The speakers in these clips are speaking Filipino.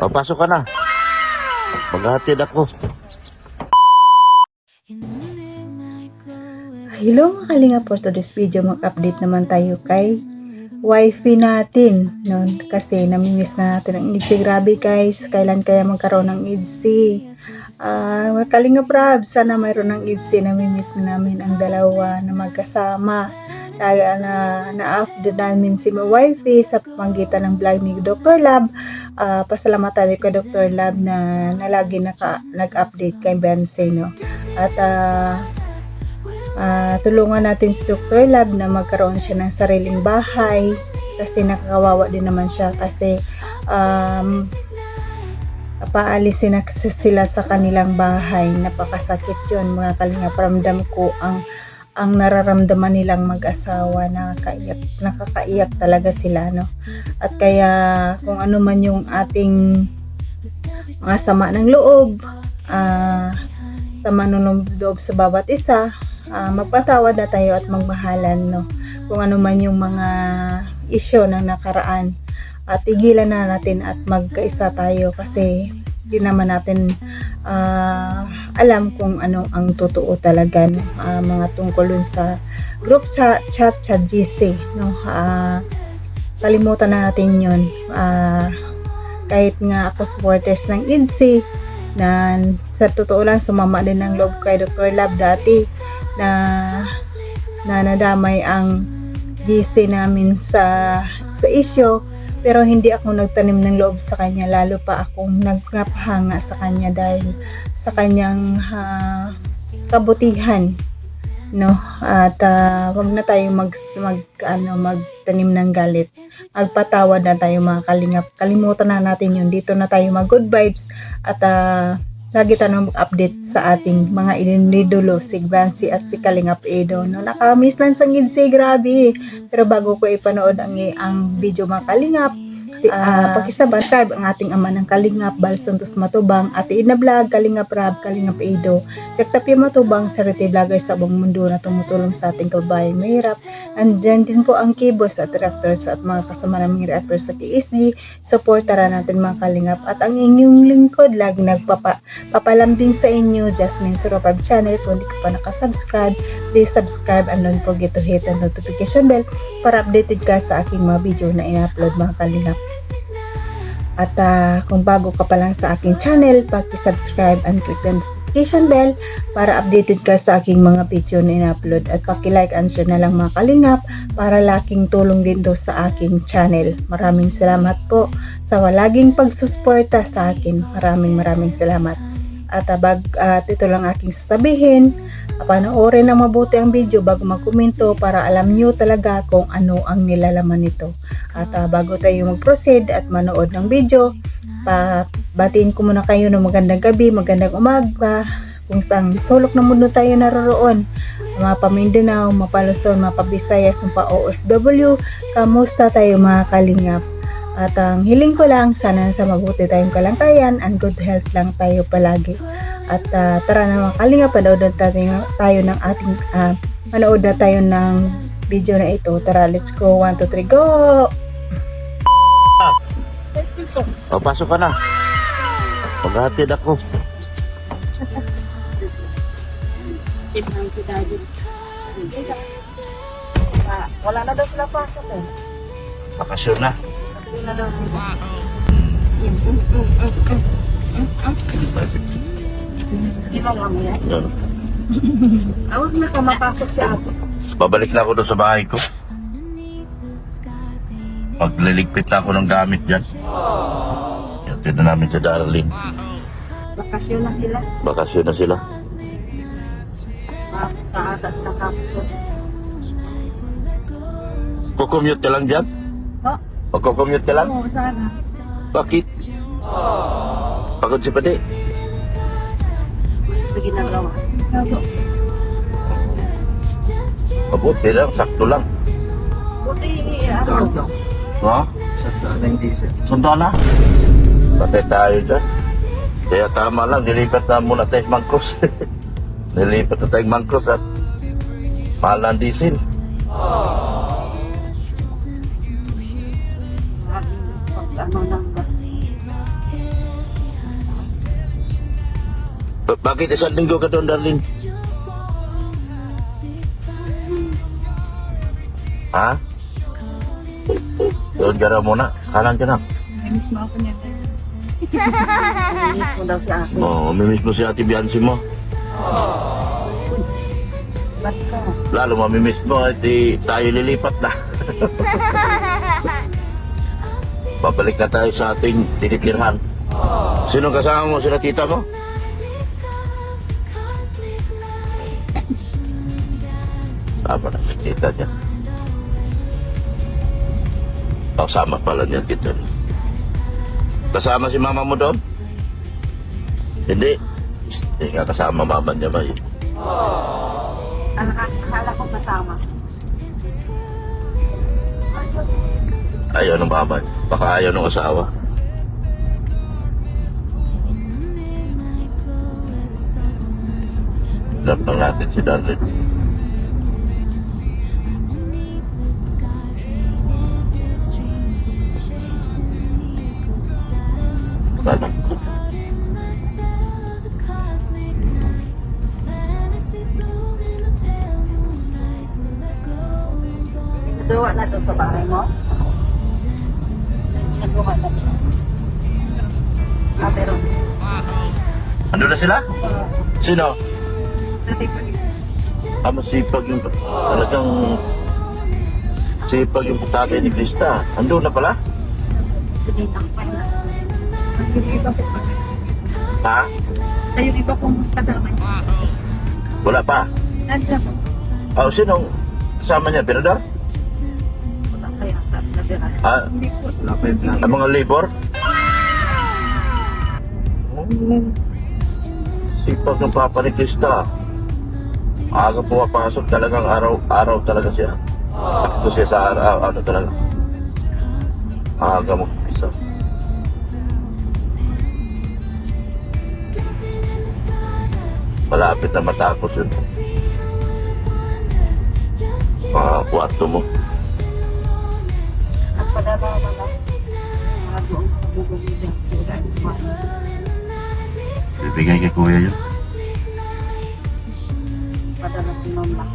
O, pasok ka na. Maghahatid ako. Hello mga kalinga, for today's video mag-update naman tayo kay wifey natin, no? Kasi namimiss na natin ang EDC. Grabe guys, kailan kaya magkaroon ng EDC? Mga kalinga prab, sana mayroon ng EDC. Namimiss na namin ang dalawa na magkasama. Na-update namin si wifey sa pamamagitan ng vlog ni Dr. Lab. Pasalamat tayo kay Dr. Lab na lagi nag-update kay Bense, no? At tulungan natin si Dr. Lab na magkaroon siya ng sariling bahay kasi nakakawawa din naman siya kasi paalisin na sila sa kanilang bahay. Napakasakit yun mga kalinga. Paramdam ko ang nararamdaman nilang mag-asawa. Nakakaiyak talaga sila, no? At kaya kung ano man yung ating mga sama ng loob, sama ng loob sa bawat isa, magpatawad na tayo at magmahalan, no? Kung ano man yung mga isyo ng nakaraan, at tigilan na natin at magkaisa tayo kasi di naman natin alam kung ano ang totoo talaga, no? Mga tungkol dun sa group sa chat sa GC, no? Kalimutan na natin yun. Kahit nga ako supporters ng IDC na sa totoo lang sumama din ng loob kay Dr. Lab dati na nadamay ang GC namin sa issue, pero hindi ako nagtanim ng loob sa kanya, lalo pa akong nagpahanga sa kanya dahil sa kanyang kabutihan, no? At wag na tayong magtanim ng galit. Magpatawad na tayo mga kalingap. Kalimutan na natin yun. Dito na tayo mag good vibes at lagi tayong mag-update sa ating mga inidolo, si Grancy at si Kalingap Edo, no? Nakamiss lang sa ngidsi, grabe. Pero bago ko ipanood ang video mga kalingap, pakisubscribe ang ating ama ng Kalingap, Bal Santos Matubang, Ate Ina Vlog, Kalingap Rab, Kalingap Edo, Jack Tapia Matubang, charity vlogger sa buong mundo na tumutulong sa ating kababayan mahirap. Andyan din po ang kibos at reactors at mga kasama naming reactors sa KSG. Supportaran natin mga Kalingap at ang inyong lingkod lagi nagpapalambing sa inyo, Jasmine Suropab Channel. Kung hindi ka pa nakasubscribe, please subscribe and don't forget to hit the notification bell para updated ka sa aking mga video na ina-upload mga Kalingap. At kung bago ka pa lang sa aking channel, paki-subscribe and click the notification bell para updated ka sa aking mga video na ina-upload. At paki-like and share na lang mga Kalingap para laking tulong din to sa aking channel. Maraming salamat po sa walaging pagsusuporta sa akin. Maraming salamat. At ito lang aking sasabihin. Panoorin na mabuti ang video bago magkomento para alam nyo talaga kung ano ang nilalaman nito. At bago tayo mag-proceed at manood ng video, batiin ko muna kayo ng magandang gabi, magandang umaga, kung saan sulok ng mundo tayo naroroon. Mga pa-Mindanao, mapa-Luzon, mapa-Visayas, mapa-OFW, kamusta tayo mga Kalingap? At ang hiling ko lang, sana sa mabuti tayong kalangkayan and good health lang tayo palagi. At tara na mga Kalingap, manood na tayo ng video na ito. Tara, let's go. 1, 2, 3, go! O, pasok ka na. Maghahatid ako. Wala na daw sila pasok eh. Bakasyon na. Sila daw sila. Di ba nga mo yan? Awag na ka mapasok si Apo. Babalik na ako doon sa bahay ko. Magliligpit na ako ng gamit dyan. Yatid na namin sa Darling. Bakasyon na sila. Bakasyon na sila. Sa atas na kapso. Kukumute ka lang dyan? Oh? Magkukumute ka lang? Oo, sana. Bakit? Pagod si Pati. Ito ginagawa. Mabuti lang, sakto lang. Buti, ano? Ha? Sunda na. Patay tayo dyan. Kaya tama lang, nilipat na muna tayo sa Mangkros. Nilipat na tayo sa Mangkros at mahal ng diesel. Ano lang ba? Bakit isang linggo ka doon, darling? Ha? Doon ka raw muna. Kanan ka na. Miss mo ako niya. Miss mo daw si Ate. Oo, mamimiss mo si Ate Biancy mo. Ba't ka? Lalo mamimiss mo, di tayo lilipat na. Babalik na tayo sa ating tinitirhan. Sino kasama mo? Sino tita mo? Sama na si tita niya. Kasama pala niya tita niya. Kasama si mama mo doon? Hindi. Hindi nga kasama mama niya ba yun? Akala ko kasama. Ayaw ng mama niya. Baka ayaw ng asawa. Love lang natin si Darlene. Sana. Nagawa na doon sa bahay mo? Nagawa na siya. Pero Ando na sila? Sino? Masipag yung talagang sipag yung tatay ni Krista. Ando na pala? Ha? yung iba pong kasama niya. Wala pa? Nandiyan po. Oh, sinong kasama niya? Birador? Wala kaya taas na tira. Hindi po. Ang mga labor? Sipag ng papa ni Krista. Aga pumapasok, talagang araw talaga siya. Takbo siya sa araw, ano talaga. Aga mag-isa. Malapit na matapos yun. Mga kwarto mo. At padala na lang. Mga doon sa bubulida. Bibigay kay kuya yun. Padala si Mama.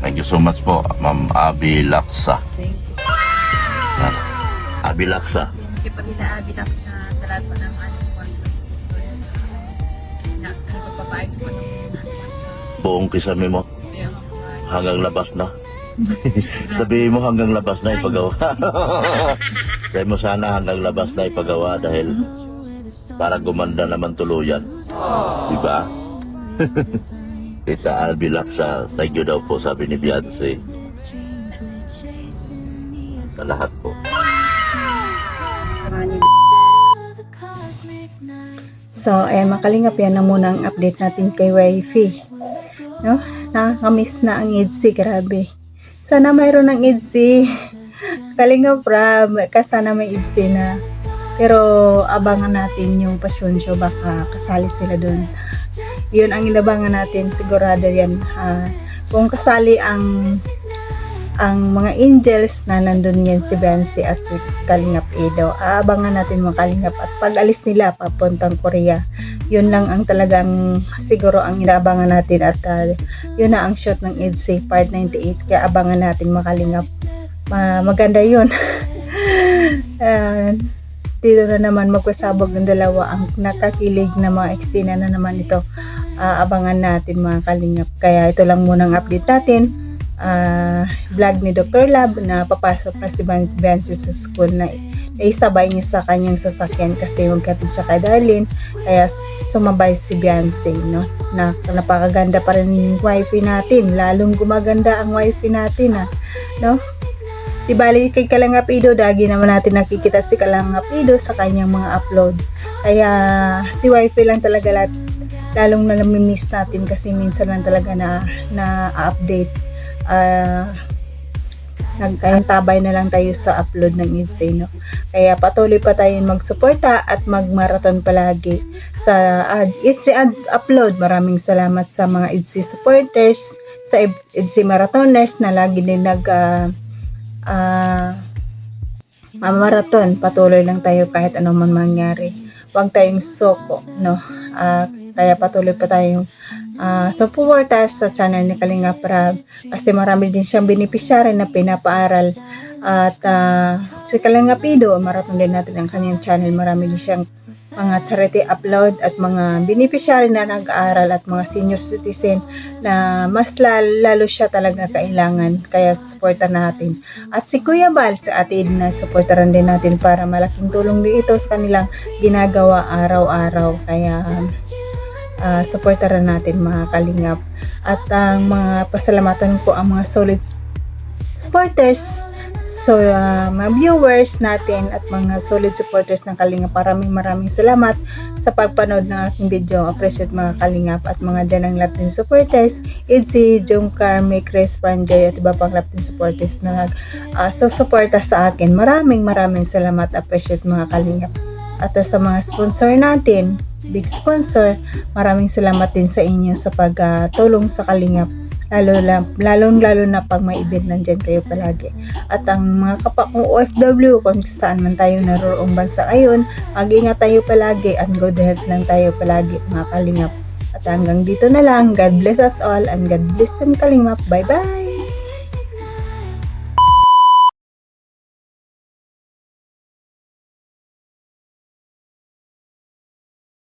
Thank you so much po, Ma'am Abby Laksa. Thank you. Yan. Abby Laksa. Thank you pag inaabi lang sa lahat pa ng ano sponsor. Nas ka pagpapaayos ko ng Buong kisame mo. Hanggang labas na. Sabihin mo hanggang labas na ipagawa. Sabihin mo sana hanggang labas na ipagawa dahil para gumanda naman tuluyan. Diba? Tita Abby Laksa, thank you daw po sabi ni Beyonce. Sa lahat po. So, makalingap yan na muna ang update natin kay Wifey. No? Nakakamiss na ang EDSI, grabe. Sana mayroon ng EDSI. Kalingap sana may EDSI na. Pero abangan natin yung passion show, baka kasali sila doon. Yun ang inabangan natin, sigurado yan. Kung kasali ang mga angels na nandun yan, si Beyonce at si Kalingap Edo, aabangan natin mga Kalingap. At pag alis nila papuntang Korea, yun lang ang talagang siguro ang inaabangan natin. At yun na ang shoot ng EDSI part 98, kaya abangan natin mga Kalingap. Maganda yun. Dito na naman magkasabog ng dalawa ang nakakilig na mga eksena na naman ito. Abangan natin mga Kalingap. Kaya ito lang muna ang update natin. Vlog ni Dr. Lab na papasok na si Beyonce sa school na isabay niya sa kanyang sasakyan kasi magkatid siya kay Darlene, kaya sumabay si Beyonce, no? Napakaganda pa rin yung wifey natin, lalong gumaganda ang wifey natin, no? Di bali kay Kalingap Edo, dagi naman natin nakikita si Kalingap Edo sa kanyang mga upload, kaya si wifey lang talaga lalong namimiss natin kasi minsan lang talaga na update. Nagkaintabay na lang tayo sa upload ng EDSI, no? Kaya patuloy pa tayong magsuporta at magmarathon palagi sa EDSI upload. Maraming salamat sa mga EDSI supporters, sa EDSI marathoners na lagi din marathon. Patuloy lang tayo kahit anong man mangyari. Huwag tayong soko, no? Kaya patuloy pa tayong suporta sa channel ni Kalinga Prab kasi marami din siyang beneficiary na pinapaaral. At si Kalinga Pido, maraton din natin ang kanyang channel. Marami din siyang mga charity upload at mga beneficiary na nag-aaral at mga senior citizen na mas lalo siya talaga kailangan. Kaya supportan natin. At si Kuya Bal, sa atin na supportaran din natin para malaking tulong din ito sa kanilang ginagawa araw-araw. Kaya supportaran natin mga kalingap. At ang mga pasalamatan ko ang mga solid supporters. So, mga viewers natin at mga solid supporters ng Kalingap, maraming salamat sa pagpanood ng aking video. Appreciate mga Kalingap at mga Danang Latin supporters, Idsi, Jungkar, Mikres, Panjay at iba pang Latin supporters na susuporta sa akin. Maraming salamat. Appreciate mga Kalingap. At sa mga sponsor natin, big sponsor, maraming salamat din sa inyo sa pagtulong sa Kalingap. Lalo na pag may event, nandyan kayo palagi. At ang mga kapakong OFW, kung saan man tayo naroong bansa ngayon, mag-ingat tayo palagi and good health lang tayo palagi mga Kalingap. At hanggang dito na lang, God bless us all and God bless them Kalingap. Bye bye!